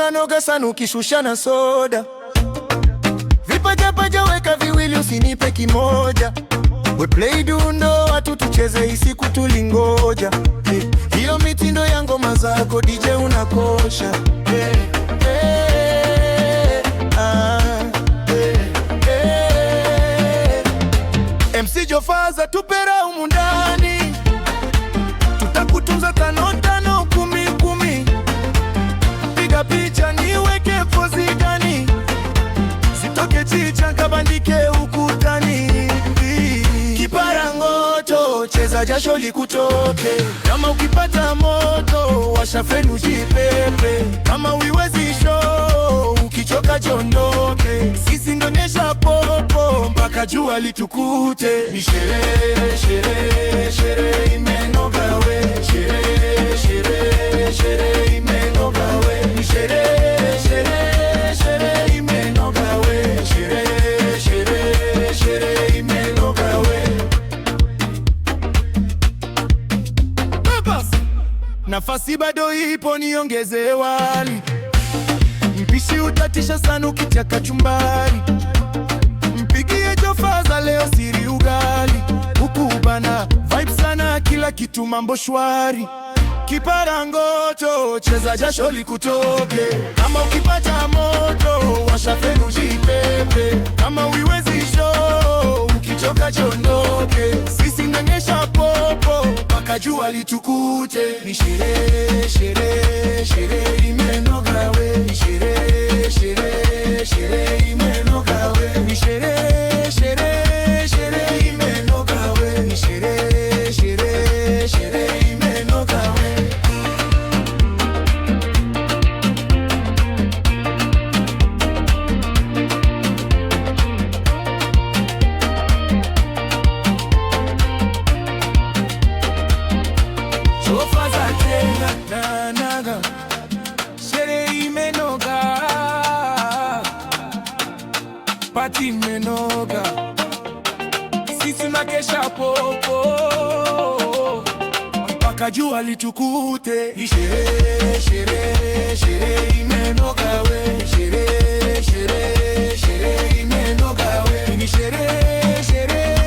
unanoga sana ukishusha na soda. Vipajapaja weka viwili usinipe kimoja. We play dundo watu tucheze isiku tulingoja. Hiyo mitindo ya ngoma zako DJ unakosha. MC Jofaza tupera humu ndani, tutakutunza 5 5 10 10. Piga picha niweke pozi gani, sitoke chicha kabandike ukutani. Kiparangoto cheza jasho likutoke, kama ukipata moto washa feni ujipepe. Kama uiwezi show ukichoka jondoke, sisi ndonyesha popo mpaka jua litukute. Ni sherehe sherehe sherehe imenoga we, sherehe sherehe sherehe imenoga we. Ni sherehe sherehe sherehe imenoga we, sherehe sherehe sherehe imenoga we. Nafasi bado ipo niongeze wali, mpishi utatisha sana ukitia kachumbari. Mpigie Jofaza leo siri ugali, huku bana vibe sana kila kitu mambo shwari. Kiparangoto cheza jasho likutoke, kama ukipata moto washa feni ujipepe. Kama uiwezi show ukichoka jondoke, sisi ndonyesha popo mpaka jua litukute. Ni sherehe sherehe sherehe imenoga we, ni sherehe sherehe sherehe imenoga we. Ni sherehe sherehe sherehe imenoga we, ni sherehe sherehe sherehe imenoga we. Jofaza tena na naga, sherehe imenoga, pati imenoga, sisi tunakesha popo mpaka jua litukute. Ni sherehe sherehe sherehe imenoga we, sherehe sherehe sherehe imenoga we. Ni sherehe sherehe